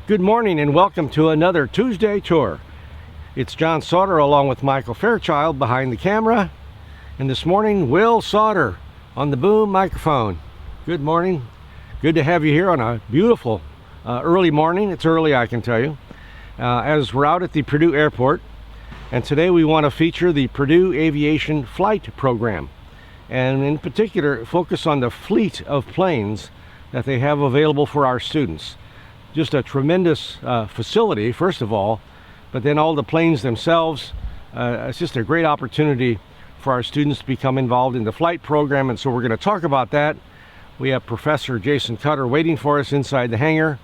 Good morning and welcome to another Tuesday tour. It's John Sautter along with Michael Fairchild behind the camera. And this morning, Will Sautter on the boom microphone. Good morning. Good to have you here on a beautiful early morning. It's early, I can tell you. As we're out at the Purdue Airport. And today we want to feature the Purdue Aviation flight program. And in particular, focus on the fleet of planes that they have available for our students. Just a tremendous facility, first of all, but then all the planes themselves. It's just a great opportunity for our students to become involved in the flight program, and so we're going to talk about that. We have Professor Jason Cutter waiting for us inside the hangar,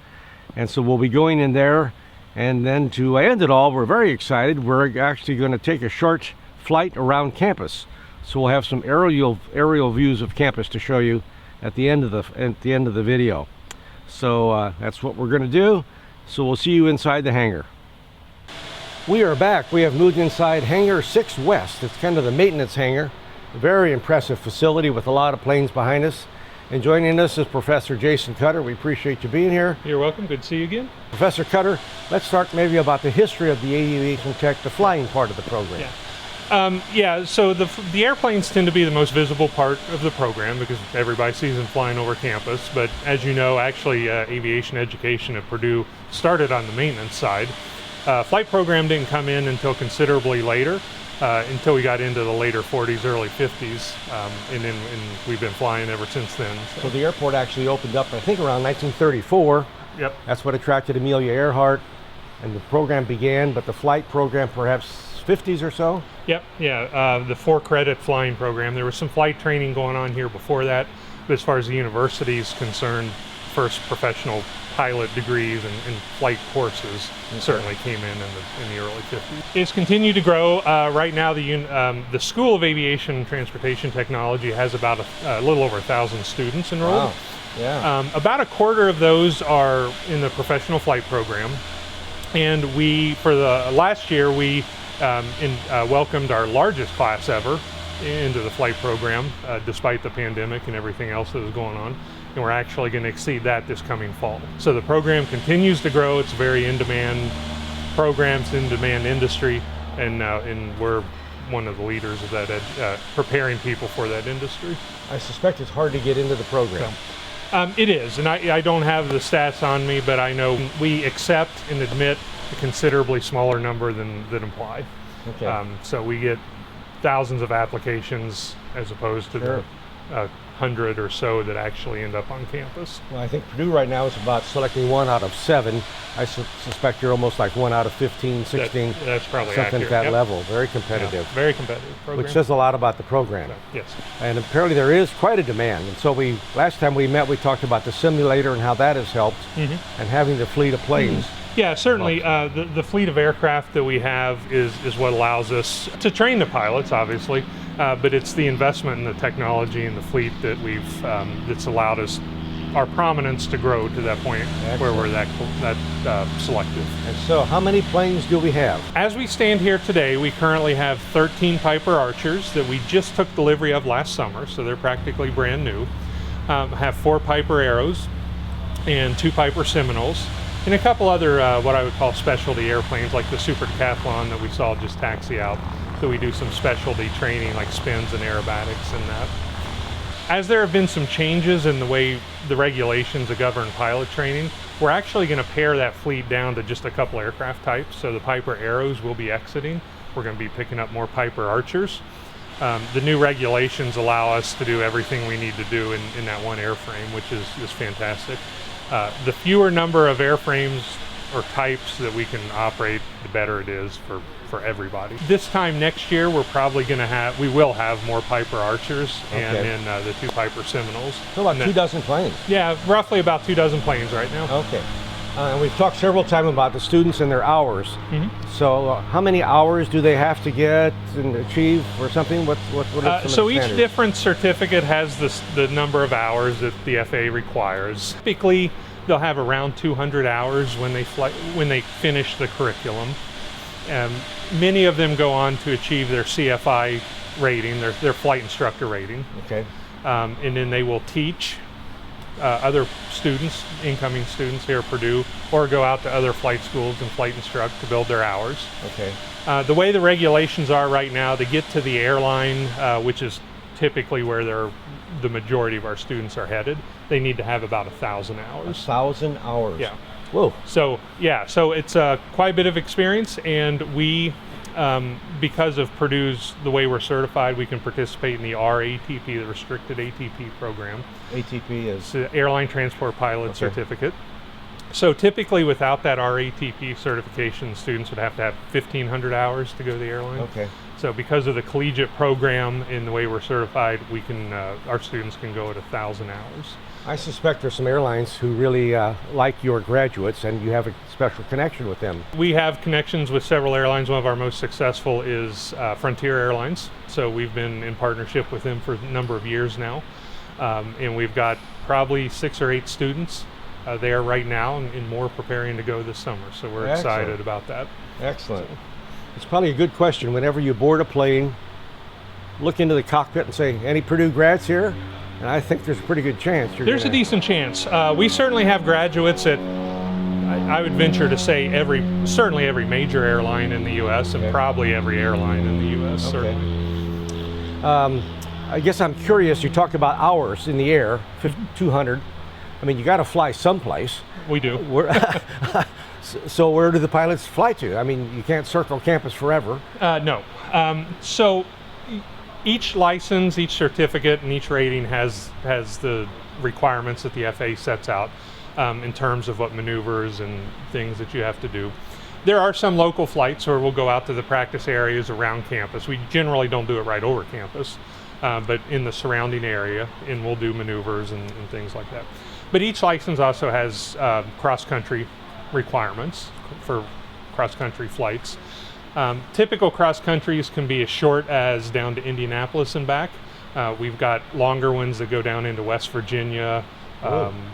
and so we'll be going in there. And then to end it all, we're very excited. We're actually going to take a short flight around campus, so we'll have some aerial views of campus to show you at the end of the video. So that's what we're going to do. So we'll see you inside the hangar. We are back. We have moved inside Hangar 6 West. It's kind of the maintenance hangar. A very impressive facility with a lot of planes behind us. And joining us is Professor Jason Cutter. We appreciate you being here. You're welcome. Good to see you again. Professor Cutter, let's start maybe about the history of the aviation tech, the flying part of the program. So the airplanes tend to be the most visible part of the program because everybody sees them flying over campus. But as you know, actually aviation education at Purdue started on the maintenance side. Flight program didn't come in until considerably later, until we got into the later 40s, early 50s, and we've been flying ever since then. So the airport actually opened up, I think, around 1934. Yep. That's what attracted Amelia Earhart, and the program began, but the flight program perhaps 50s or so? Yep, yeah, the 4-credit flying program. There was some flight training going on here before that, but as far as the university is concerned, first professional pilot degrees and flight courses certainly came in the early 50s. It's continued to grow. Right now, the School of Aviation and Transportation Technology has about a little over 1,000 students enrolled. Wow. Yeah. About a quarter of those are in the professional flight program, and for the last year, we welcomed our largest class ever into the flight program, despite the pandemic and everything else that was going on. And we're actually going to exceed that this coming fall. So the program continues to grow. It's a very in-demand program, it's in-demand industry, and we're one of the leaders of that, preparing people for that industry. I suspect it's hard to get into the program. So, it is, and I don't have the stats on me, but I know we accept and admit a considerably smaller number than apply. Okay. So we get thousands of applications as opposed to the 100 or so that actually end up on campus. Well, I think Purdue right now is about selecting 1 out of 7. I suspect you're almost like 1 out of 15, 16. That's probably something accurate. at that Yep. level. Very competitive. Yeah, very competitive program. Which says a lot about the program. So, yes. And apparently there is quite a demand. And so last time we met, we talked about the simulator and how that has helped, and having the fleet of planes. Yeah, certainly. The fleet of aircraft that we have is what allows us to train the pilots, obviously, but it's the investment in the technology and the fleet that that's allowed us our prominence to grow to that point. Excellent. Where we're that selective. And so, how many planes do we have? As we stand here today, we currently have 13 Piper Archers that we just took delivery of last summer, so they're practically brand new. Have 4 Piper Arrows and 2 Piper Seminoles. And a couple other what I would call specialty airplanes, like the Super Decathlon that we saw just taxi out. So we do some specialty training like spins and aerobatics and that. As there have been some changes in the way the regulations that govern pilot training, we're actually going to pare that fleet down to just a couple aircraft types. So the Piper Arrows will be exiting. We're going to be picking up more Piper Archers. The new regulations allow us to do everything we need to do in that one airframe, which is fantastic. The fewer number of airframes or types that we can operate, the better it is for everybody. This time next year, we will have more Piper Archers and the 2 Piper Seminoles. So about 24 planes. Yeah, roughly about 24 planes right now. Okay. And we've talked several times about the students and their hours. So how many hours do they have to get and achieve or something? What are some of the so each standards? different certificate has the number of hours that the FAA requires. Typically, they'll have around 200 hours when they finish the curriculum. Many of them go on to achieve their CFI rating, their flight instructor rating. Okay. And then they will teach other students, incoming students here at Purdue, or go out to other flight schools and flight instruct to build their hours. Okay. The way the regulations are right now, to get to the airline, which is typically where the majority of our students are headed, they need to have about 1,000 hours. 1,000 hours. Yeah. Whoa. So yeah, so it's quite a bit of experience, and we, because of Purdue's, the way we're certified, we can participate in the RATP, the Restricted ATP program. ATP is? It's the Airline Transport Pilot Certificate. So typically without that RATP certification, students would have to have 1,500 hours to go to the airline. Okay. So because of the collegiate program and the way we're certified, we can, our students can go at 1,000 hours. I suspect there's some airlines who really like your graduates, and you have a special connection with them. We have connections with several airlines. One of our most successful is Frontier Airlines. So we've been in partnership with them for a number of years now. And we've got probably 6 or 8 students there right now, and more preparing to go this summer. So we're excited about that. Excellent. It's probably a good question whenever you board a plane, look into the cockpit and say, any Purdue grads here? And I think there's a pretty good chance. There's a decent chance. We certainly have graduates at, I would venture to say, certainly every major airline in the U.S. and probably every airline in the U.S. Certainly. I guess I'm curious, you talked about hours in the air, 200. I mean, you got to fly someplace. We do. So where do the pilots fly to? I mean, you can't circle campus forever. No. So each license, each certificate, and each rating has the requirements that the FAA sets out in terms of what maneuvers and things that you have to do. There are some local flights where we'll go out to the practice areas around campus. We generally don't do it right over campus, but in the surrounding area, and we'll do maneuvers and things like that. But each license also has cross-country requirements for cross-country flights. Typical cross-countries can be as short as down to Indianapolis and back. We've got longer ones that go down into West Virginia,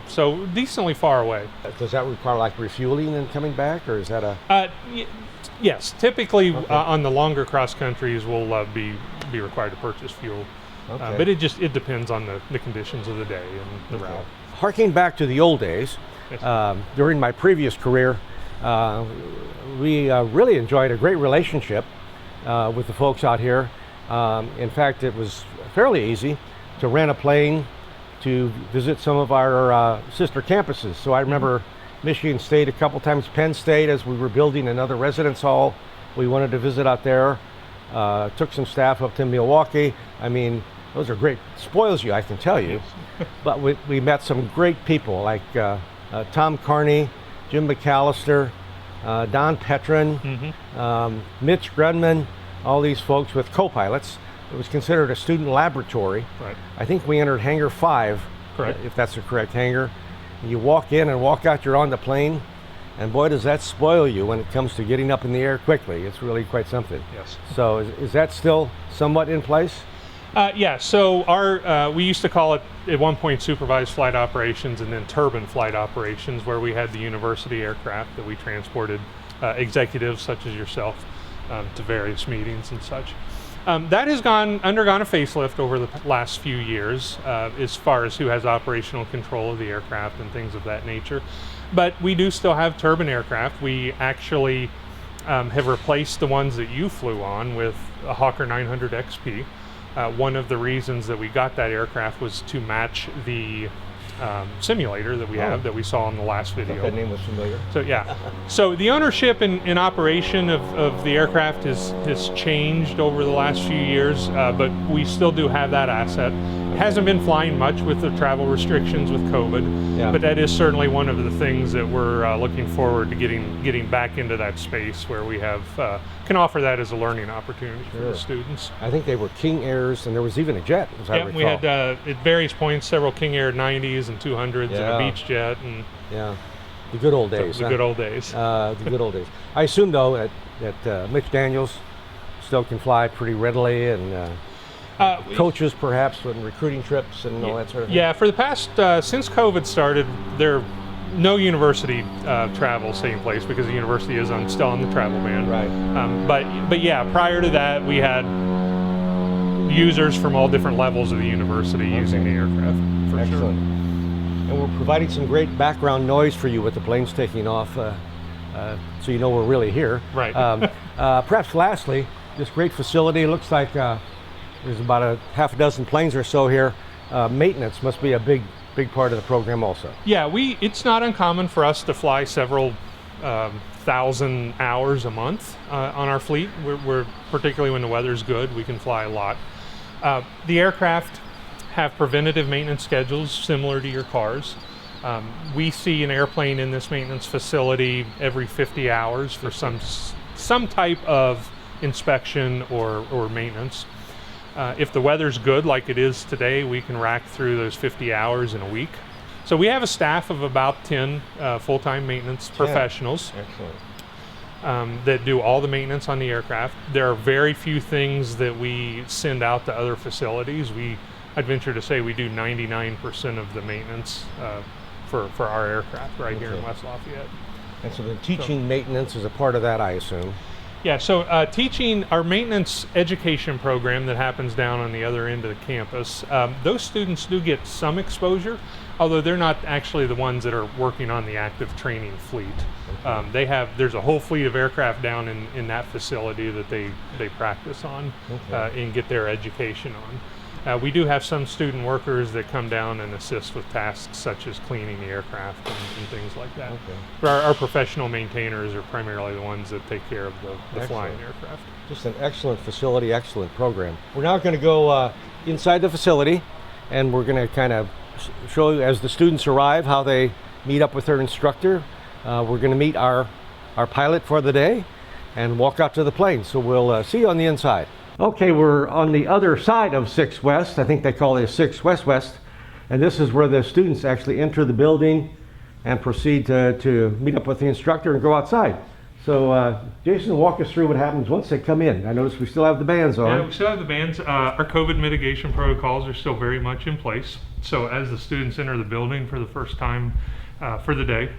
so decently far away. Does that require like refueling and coming back, or is that a? Yes, typically on the longer cross-countries we'll be required to purchase fuel, but it depends on the conditions of the day and the route. Harking back to the old days, during my previous career, we really enjoyed a great relationship with the folks out here. In fact, it was fairly easy to rent a plane to visit some of our sister campuses. So I remember Michigan State a couple times, Penn State, as we were building another residence hall. We wanted to visit out there. Took some staff up to Milwaukee. I mean, those are great, spoils you, I can tell you. But we met some great people like Tom Carney, Jim McAllister, Don Petrin, Mitch Grunman, all these folks with co-pilots. It was considered a student laboratory. Right. I think we entered hangar 5, if that's the correct hangar. You walk in and walk out, you're on the plane, and boy, does that spoil you when it comes to getting up in the air quickly. It's really quite something. Yes. So is that still somewhat in place? Yeah, so we used to call it at one point supervised flight operations and then turbine flight operations, where we had the university aircraft that we transported executives such as yourself to various meetings and such. That has undergone a facelift over the last few years as far as who has operational control of the aircraft and things of that nature. But we do still have turbine aircraft. We actually have replaced the ones that you flew on with a Hawker 900 XP. One of the reasons that we got that aircraft was to match the simulator that we have that we saw in the last video. That name was familiar. So yeah, so the ownership and operation of the aircraft has changed over the last few years, but we still do have that asset. It hasn't been flying much with the travel restrictions with COVID, but that is certainly one of the things that we're looking forward to getting back into that space where we have can offer that as a learning opportunity for the students. I think they were King Airs, and there was even a jet, as I recall. We had at various points several King Air 90s and 200s and a Beach Jet. And the good old days. The good old days. The good old days. I assume, though, that Mitch Daniels still can fly pretty readily, and coaches perhaps on recruiting trips and all that sort of thing. Yeah, for the past, since COVID started, there no university travel taking place because the university is still on the travel ban. Right. But yeah, prior to that, we had users from all different levels of the university using the aircraft. For Excellent. sure. and we're providing some great background noise for you with the planes taking off, so you know we're really here. Right. Perhaps lastly, this great facility, looks like there's about a half a dozen planes or so here. Maintenance must be a big part of the program also. Yeah, it's not uncommon for us to fly several thousand hours a month on our fleet. We're particularly when the weather's good, we can fly a lot. The aircraft have preventative maintenance schedules similar to your cars. We see an airplane in this maintenance facility every 50 hours for some type of inspection or maintenance. If the weather's good, like it is today, we can rack through those 50 hours in a week. So we have a staff of about 10 full-time maintenance professionals. Excellent. That do all the maintenance on the aircraft. There are very few things that we send out to other facilities. I'd venture to say we do 99% of the maintenance for our aircraft right here in West Lafayette. And so the teaching maintenance is a part of that, I assume. Yeah, so teaching, our maintenance education program that happens down on the other end of the campus, those students do get some exposure, although they're not actually the ones that are working on the active training fleet. There's a whole fleet of aircraft down in that facility that they practice on and get their education on. We do have some student workers that come down and assist with tasks such as cleaning the aircraft and things like that. But our professional maintainers are primarily the ones that take care of the flying aircraft. Just an excellent facility, excellent program. We're now going to go inside the facility, and we're going to kind of show you as the students arrive how they meet up with their instructor. We're going to meet our pilot for the day and walk out to the plane. So we'll see you on the inside. Okay, we're on the other side of 6 West. I think they call it 6 West. And this is where the students actually enter the building and proceed to meet up with the instructor and go outside. So Jason, walk us through what happens once they come in. I notice we still have the bands on. Yeah, we still have the bands. Our COVID mitigation protocols are still very much in place. So as the students enter the building for the first time for the day,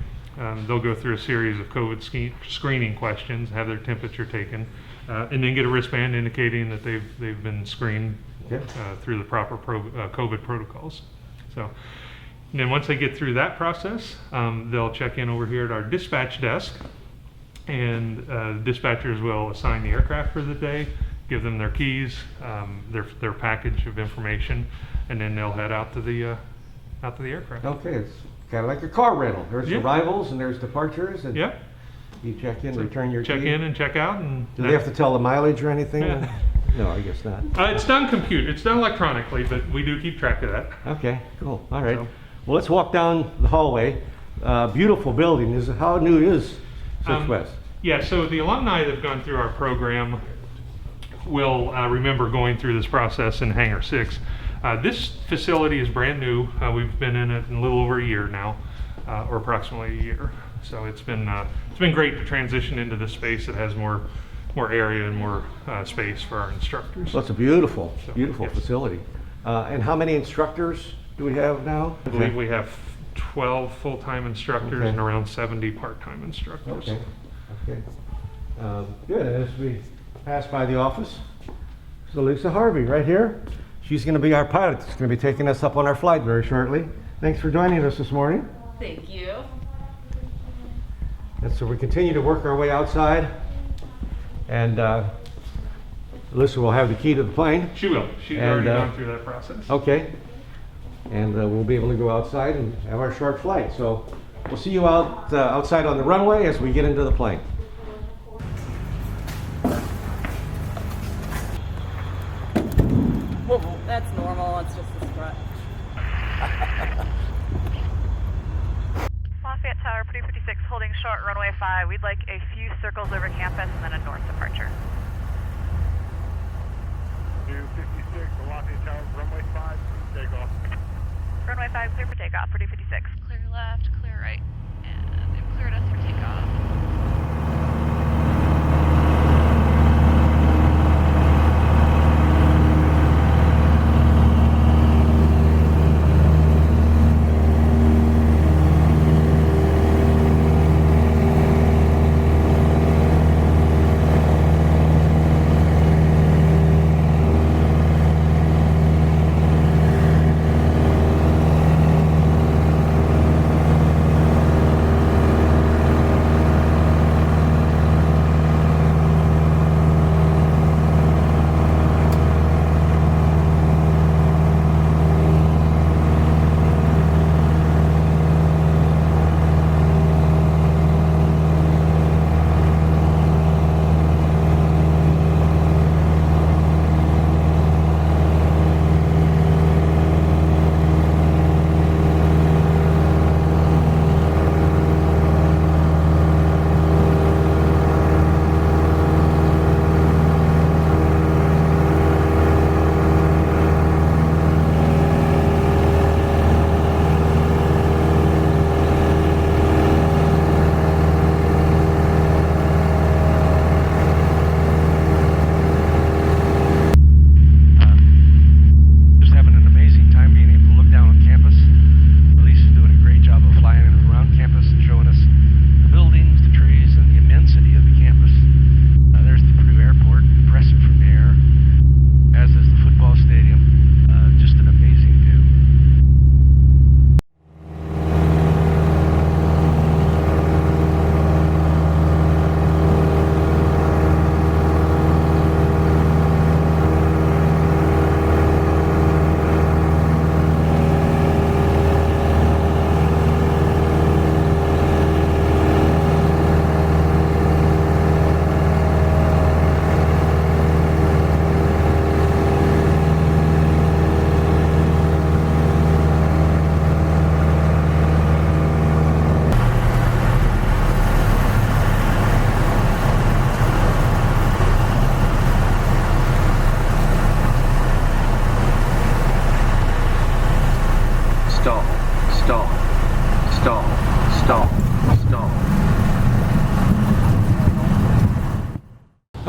they'll go through a series of COVID screening questions, have their temperature taken, and then get a wristband indicating that they've been screened through the proper COVID protocols. So, and then once they get through that process, they'll check in over here at our dispatch desk, and dispatchers will assign the aircraft for the day, give them their keys, their package of information, and then they'll head out to the aircraft. Okay, it's kind of like a car rental. There's arrivals and there's departures. And you check in, return your key. Check in and check out. And do they have to tell the mileage or anything? No, I guess not. It's done It's done electronically, but we do keep track of that. Okay, cool. All right. So, well, let's walk down the hallway. Beautiful building. How new is 6 West? Yeah, so the alumni that have gone through our program will remember going through this process in Hangar 6. This facility is brand new. We've been in it in a little over a year now, or approximately a year. So it's been great to transition into this space that has more area and more space for our instructors. Well, it's a beautiful facility. And how many instructors do we have now? I believe we have 12 full-time instructors and around 70 part-time instructors. Okay. Good. And as we pass by the office, so Lisa Harvey right here. She's going to be our pilot. She's going to be taking us up on our flight very shortly. Thanks for joining us this morning. Thank you. And so we continue to work our way outside. And Alyssa will have the key to the plane. She will. She's already gone through that process. Okay. And we'll be able to go outside and have our short flight. So we'll see you outside on the runway as we get into the plane. That's normal, it's just a strut. Lafayette Tower, Purdue 56, holding short, runway 5. We'd like a few circles over campus and then a north departure. Purdue 56, Lafayette Tower, runway 5, takeoff. Runway 5, clear for takeoff, Purdue 56. Clear left, clear right, and they've cleared us for takeoff.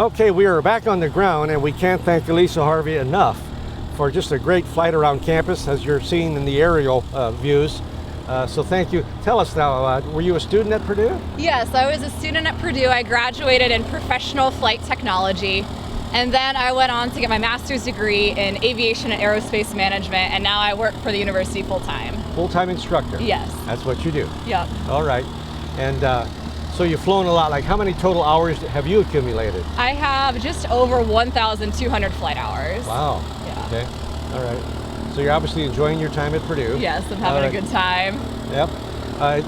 Okay, we are back on the ground, and we can't thank Elisa Harvey enough for just a great flight around campus, as you're seeing in the aerial views. So thank you. Tell us now, were you a student at Purdue? Yes, I was a student at Purdue. I graduated in professional flight technology, and then I went on to get my master's degree in aviation and aerospace management, and now I work for the university full-time. Full-time instructor? Yes. That's what you do? Yep. All right. And so you've flown a lot. Like, how many total hours have you accumulated? I have just over 1,200 flight hours. Wow. Yeah. Okay. All right. So you're obviously enjoying your time at Purdue. Yes, I'm having a good time. Yep.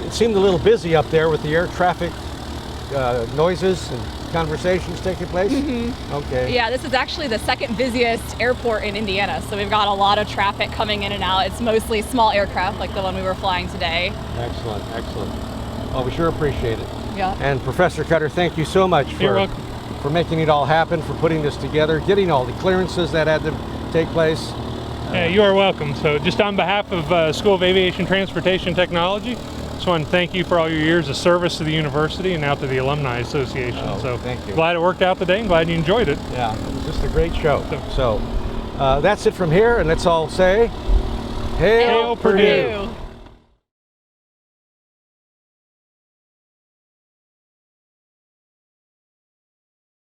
It seemed a little busy up there with the air traffic noises and conversations taking place. Okay. Yeah, this is actually the second busiest airport in Indiana, so we've got a lot of traffic coming in and out. It's mostly small aircraft like the one we were flying today. Excellent, excellent. Well, we sure appreciate it. Yeah. And Professor Cutter, thank you so much for making it all happen, for putting this together, getting all the clearances that had to take place. Yeah, you are welcome. So just on behalf of School of Aviation Transportation Technology, just want to thank you for all your years of service to the university and now to the Alumni Association. Oh, so thank you. Glad it worked out today and glad you enjoyed it. Yeah, it was just a great show. So that's it from here, and let's all say, Hail, Hail Purdue.